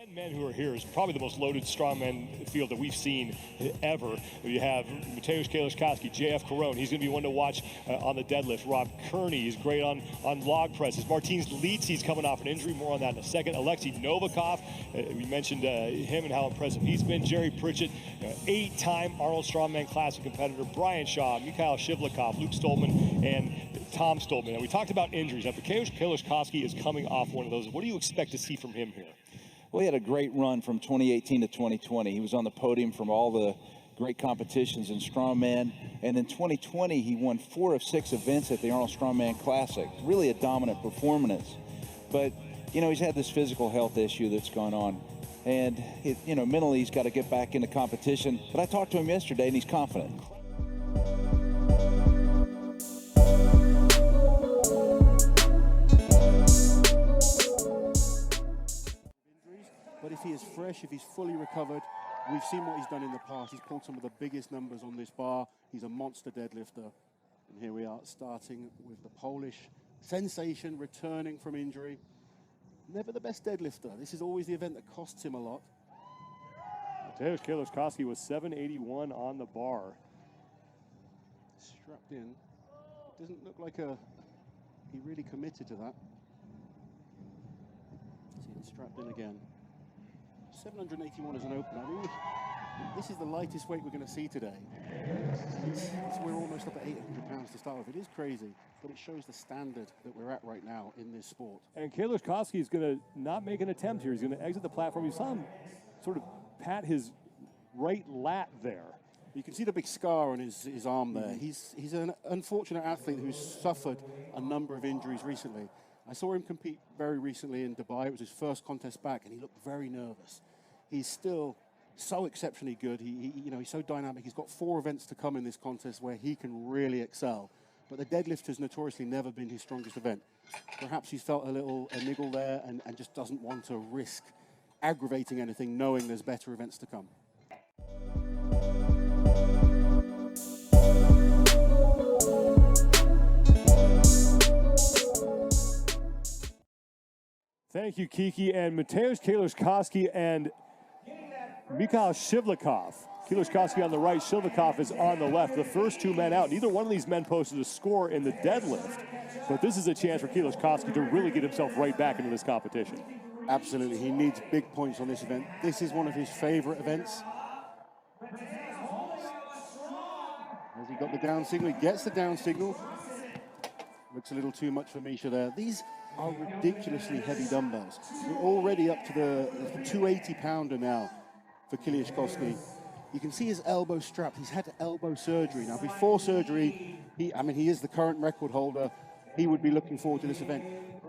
10 men who are here is probably the most loaded strongman field that we've seen ever. You have Mateusz Kieliszkowski, JF Carone. He's going to be one to watch on the deadlift. Rob Kearney is great on log presses. Martins Litsi's coming off an injury. More on that in a second. Alexei Novikov, we mentioned him and how impressive he's been. Jerry Pritchett, 8-time Arnold Strongman Classic competitor. Brian Shaw, Mikhail Shivlikov, Luke Stolman, and Tom Stolman. And we talked about injuries. Now, Mateusz Kieliszkowski is coming off one of those. What do you expect to see from him here? Well, he had a great run from 2018 to 2020. He was on the podium from all the great competitions in strongman. And in 2020, he won 4 of 6 events at the Arnold Strongman Classic. Really a dominant performance. But, you know, he's had this physical health issue that's gone on. And, you know, mentally he's got to get back into competition. But I talked to him yesterday, and he's confident. But if he is fresh, if he's fully recovered, we've seen what he's done in the past. He's pulled some of the biggest numbers on this bar. He's a monster deadlifter. And here we are, starting with the Polish sensation returning from injury. Never the best deadlifter. This is always the event that costs him a lot. Mateusz Kieliszkowski was 781 on the bar. Strapped in. It doesn't look like he really committed to that. See him strapped in again. 781 as an opener. I mean, this is the lightest weight we're going to see today. We're almost up at 800 pounds to start with. It is crazy, but it shows the standard that we're at right now in this sport. And Kieliszkowski is going to not make an attempt here. He's going to exit the platform. You saw him sort of pat his right lat there. You can see the big scar on his arm there. He's an unfortunate athlete who's suffered a number of injuries recently. I saw him compete very recently in Dubai. It was his first contest back, and he looked very nervous. He's still so exceptionally good. You know, he's so dynamic. He's got 4 events to come in this contest where he can really excel. But the deadlift has notoriously never been his strongest event. Perhaps he's felt a niggle there and just doesn't want to risk aggravating anything, knowing there's better events to come. Thank you, Kiki. And Mateusz Kieliszkowski and Mikhail Shivlikov. Kieliszkowski on the right, Shivlikov is on the left. The first 2 men out. Neither one of these men posted a score in the deadlift, but this is a chance for Kieliszkowski to really get himself right back into this competition. Absolutely, he needs big points on this event. This is one of his favorite events. Has he got the down signal? He gets the down signal. Looks a little too much for Misha there. These are ridiculously heavy dumbbells. We're already up to the 280-pounder now for Kieliszkowski. You can see his elbow strapped. He's had elbow surgery. Now, before surgery, he is the current record holder. He would be looking forward to this event.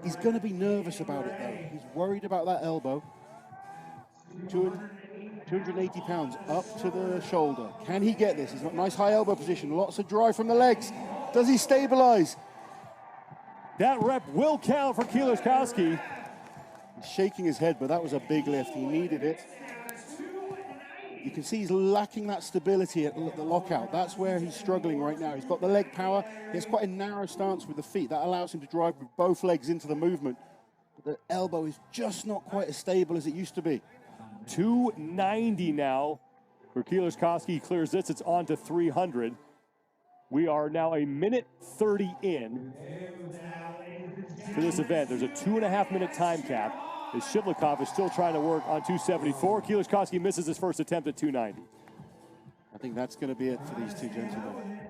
He's going to be nervous about it, though. He's worried about that elbow. 280 pounds up to the shoulder. Can he get this? He's got nice high elbow position. Lots of drive from the legs. Does he stabilize? That rep will count for Kieliszkowski. He's shaking his head, but that was a big lift. He needed it. You can see he's lacking that stability at the lockout. That's where he's struggling right now. He's got the leg power. He has quite a narrow stance with the feet. That allows him to drive with both legs into the movement. But the elbow is just not quite as stable as it used to be. 290 now for Kieliszkowski. He clears this. It's on to 300. We are now a minute 30 in to this event. There's a 2.5-minute time cap. As Shivlikov is still trying to work on 274. Kieliszkowski misses his first attempt at 290. I think that's going to be it for these two gentlemen.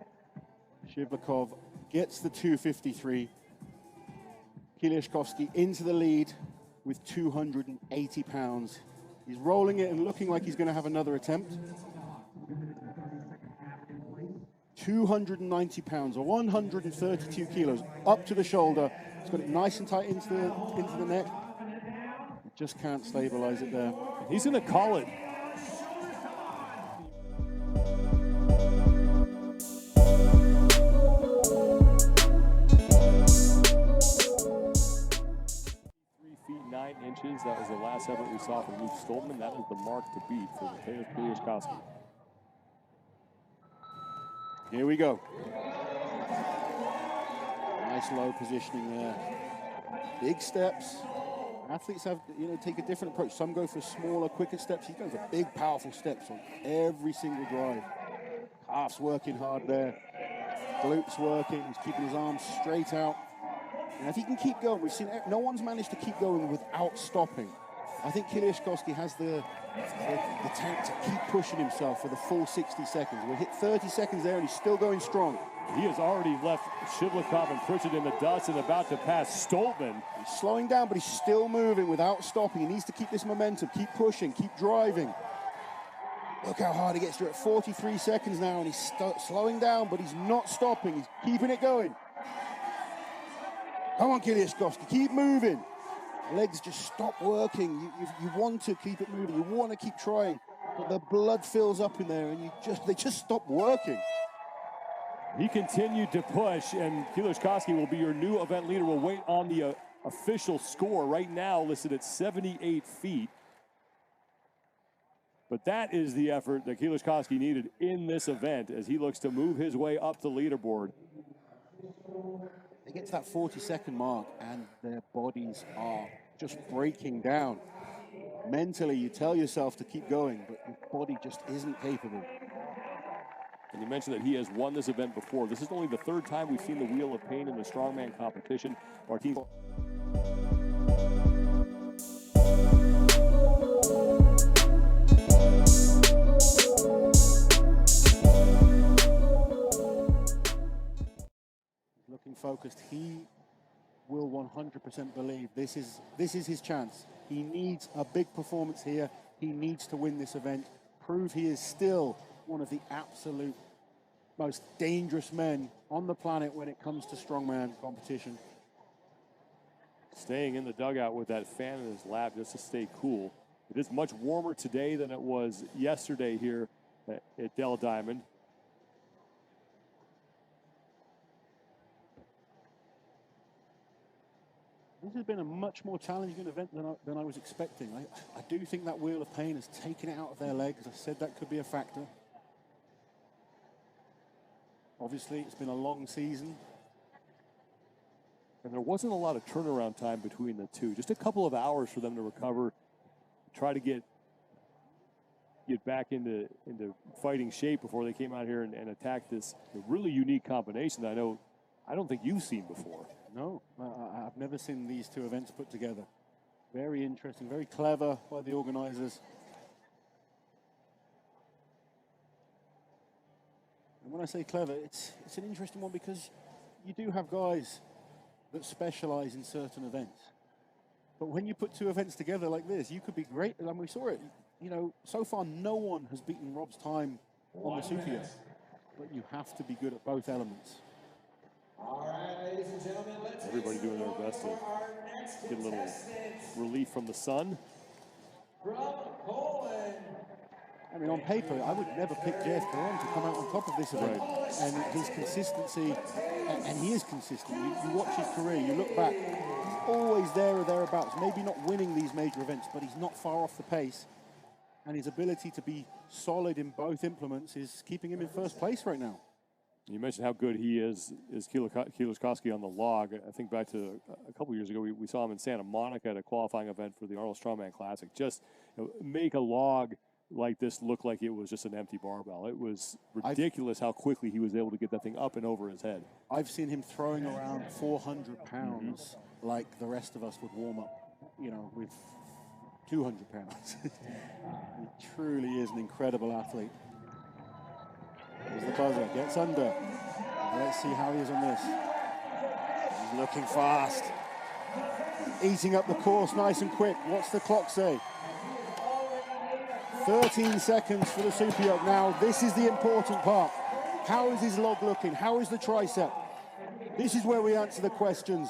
Shivlikov gets the 253. Kieliszkowski into the lead with 280 pounds. He's rolling it and looking like he's going to have another attempt. 290 pounds, or 132 kilos, up to the shoulder. He's got it nice and tight into the neck. Just can't stabilize it there. He's going to call it. That was the last effort we saw from Luke Stolman. That was the mark to beat for Mateusz Kieliszkowski. Here we go. Nice low positioning there. Big steps. Athletes have, take a different approach. Some go for smaller, quicker steps. He's going for big, powerful steps on every single drive. Calves working hard there. Glutes working. He's keeping his arms straight out. And if he can keep going, we've seen no one's managed to keep going without stopping. I think Kieliszkowski has the tank to keep pushing himself for the full 60 seconds. We'll hit 30 seconds there, and he's still going strong. He has already left Shivlikov and Pritchard in the dust and about to pass Stoltman. He's slowing down, but he's still moving without stopping. He needs to keep this momentum, keep pushing, keep driving. Look how hard he gets through at 43 seconds now, and he's slowing down, but he's not stopping. He's keeping it going. Come on, Kieliszkowski, keep moving. Legs just stop working. You want to keep it moving. You want to keep trying, but the blood fills up in there, and they just stop working. He continued to push, and Kieliszkowski will be your new event leader. We'll wait on the official score right now, listed at 78 feet. But that is the effort that Kieliszkowski needed in this event as he looks to move his way up the leaderboard. They get to that 40-second mark, and their bodies are just breaking down. Mentally, you tell yourself to keep going, but your body just isn't capable. And you mentioned that he has won this event before. This is only the third time we've seen the Wheel of Pain in the strongman competition. Martin. Looking focused, he will 100% believe this is his chance. He needs a big performance here. He needs to win this event, prove he is still one of the absolute most dangerous men on the planet when it comes to strongman competition. Staying in the dugout with that fan in his lap just to stay cool. It is much warmer today than it was yesterday here at Dell Diamond. This has been a much more challenging event than I was expecting. I do think that Wheel of Pain has taken it out of their legs. I said that could be a factor. Obviously, it's been a long season. And there wasn't a lot of turnaround time between the two. Just a couple of hours for them to recover, try to get back into fighting shape before they came out here and attacked this really unique combination that I don't think you've seen before. No, I've never seen these two events put together. Very interesting, very clever by the organizers. And when I say clever, it's an interesting one because you do have guys that specialize in certain events. But when you put two events together like this, you could be great. And we saw it, so far no one has beaten Rob's time on the super yet. But you have to be good at both elements. All right, ladies and gentlemen, let's everybody doing their best to get a little relief from the sun. From Poland. I mean, on paper, I would never pick Jeff Caron to come out on top of this event. Right. And his consistency, and he is consistent. You watch his career, you look back, he's always there or thereabouts. Maybe not winning these major events, but he's not far off the pace. And his ability to be solid in both implements is keeping him in first place right now. You mentioned how good he is Kieliszkowski on the log. I think back to a couple years ago, we saw him in Santa Monica at a qualifying event for the Arnold Strongman Classic. Just make a log like this look like it was just an empty barbell. It was ridiculous how quickly he was able to get that thing up and over his head. I've seen him throwing around 400 pounds like the rest of us would warm up, with 200 pounds. He truly is an incredible athlete. Here's the buzzer, gets under. Let's see how he is on this. He's looking fast. Eating up the course nice and quick. What's the clock say? 13 seconds for the super yoke. Now, this is the important part. How is his log looking? How is the tricep? This is where we answer the questions.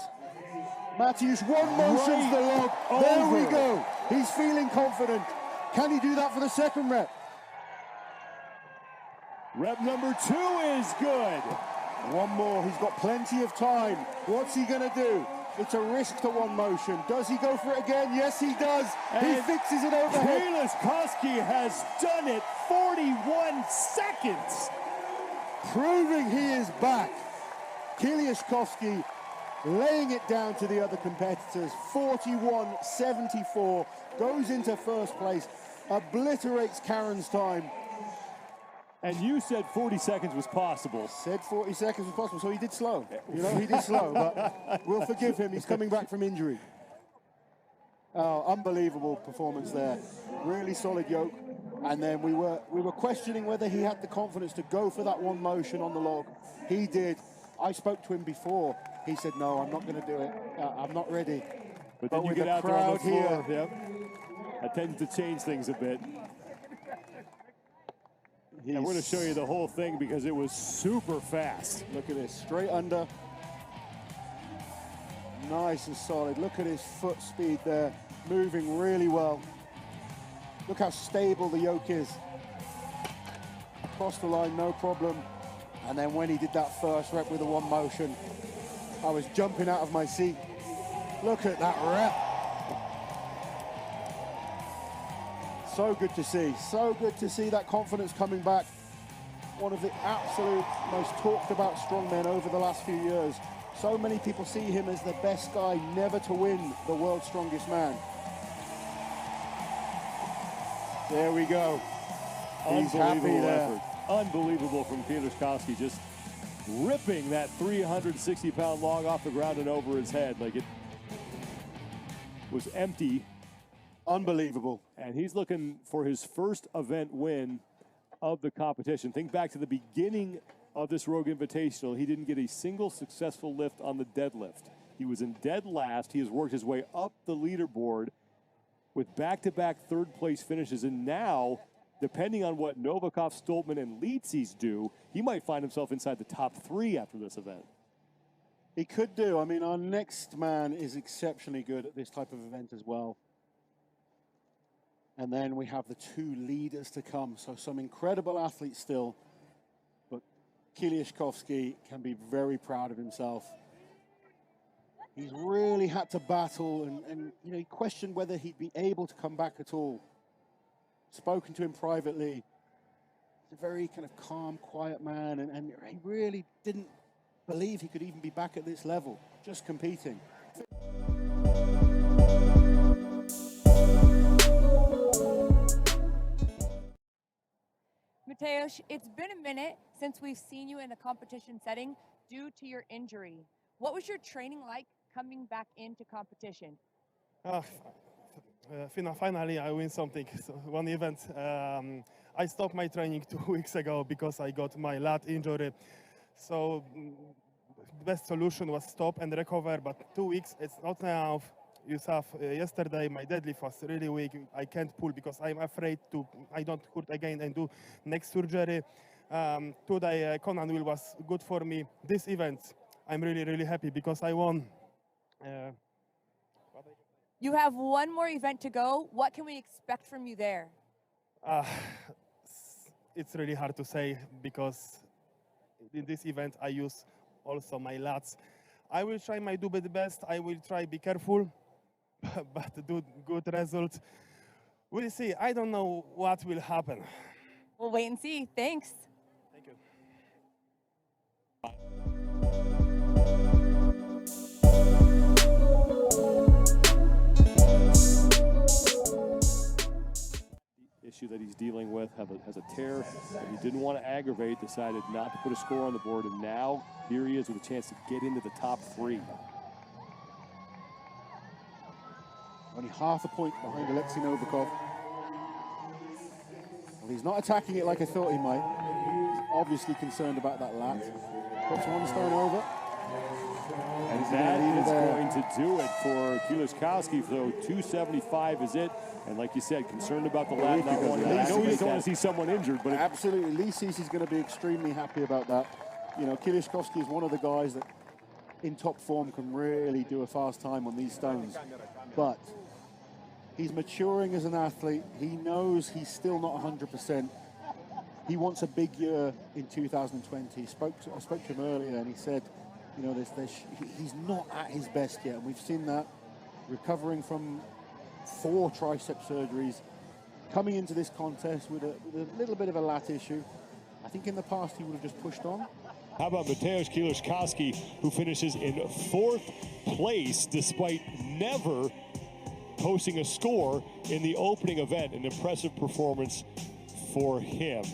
Mateusz, one motion's the log. There we go. He's feeling confident. Can he do that for the second rep? Rep number 2 is good. One more, he's got plenty of time. What's he gonna do? It's a risk to one motion. Does he go for it again? Yes, he does. And he fixes it overhead. Kieliszkowski has done it, 41 seconds. Proving he is back. Kieliszkowski laying it down to the other competitors. 41.74, goes into first place, obliterates Karen's time. And you said 40 seconds was possible. Said 40 seconds was possible, so he did slow. You know, he did slow, but we'll forgive him. He's coming back from injury. Oh, unbelievable performance there. Really solid yoke. And then we were questioning whether he had the confidence to go for that one motion on the log. He did. I spoke to him before. He said, no, I'm not going to do it. I'm not ready. But then you with get the out there on the crowd floor. here. Yep. That tends to change things a bit. And we're going to show you the whole thing because it was super fast. Look at this, straight under. Nice and solid. Look at his foot speed there, moving really well. Look how stable the yoke is. Across the line, no problem. And then when he did that first rep with the one motion, I was jumping out of my seat. Look at that rep. So good to see. So good to see that confidence coming back. One of the absolute most talked about strongmen over the last few years. So many people see him as the best guy never to win the world's strongest man. There we go. He's happy there. Effort. Unbelievable from Kieliszkowski, just ripping that 360-pound log off the ground and over his head like it was empty. Unbelievable. And he's looking for his first event win of the competition. Think back to the beginning of this Rogue Invitational. He didn't get a single successful lift on the deadlift. He was in dead last. He has worked his way up the leaderboard with back-to-back third-place finishes. And now, depending on what Novikov, Stoltman, and Leitzes do, he might find himself inside the top 3 after this event. He could do. I mean, our next man is exceptionally good at this type of event as well. And then we have the 2 leaders to come. So some incredible athletes still. But Kieliszkowski can be very proud of himself. He's really had to battle and you know, he questioned whether he'd be able to come back at all. Spoken to him privately. He's a very kind of calm, quiet man, and he really didn't believe he could even be back at this level, just competing. Mateusz, it's been a minute since we've seen you in a competition setting due to your injury. What was your training like coming back into competition? Finally, I win something, so one event. I stopped my training 2 weeks ago because I got my lat injury. So the best solution was stop and recover, but 2 weeks, it's not enough. You saw yesterday my deadlift was really weak. I can't pull because I'm afraid I don't hurt again and do next surgery. Today, Conan wheel was good for me. This event, I'm really, really happy because I won. You have one more event to go. What can we expect from you there? It's really hard to say because in this event I use also my lats. I will try my do the best. I will try be careful, but do good result. We'll see. I don't know what will happen. We'll wait and see. Thanks. Thank you. Issue that he's dealing with has a tear that he didn't want to aggravate, decided not to put a score on the board, and now here he is with a chance to get into the top 3. Only half a point behind Alexei Novikov. Well, he's not attacking it like I thought he might. He's obviously concerned about that lat. Puts one stone over. And that is going to do it for Kieliszkowski. So 275 is it. And like you said, concerned about the lat not wanting. I know he doesn't want to see someone injured, but absolutely, Leitzes is going to be extremely happy about that. You know, Kieliszkowski is one of the guys that, in top form, can really do a fast time on these stones. But he's maturing as an athlete. He knows he's still not 100%. He wants a big year in 2020. I spoke to him earlier, and he said, you know, he's not at his best yet. And we've seen that, recovering from 4 tricep surgeries, coming into this contest with a little bit of a lat issue. I think in the past he would have just pushed on. How about Mateusz Kieliszkowski, who finishes in 4th place despite never posting a score in the opening event? An impressive performance for him.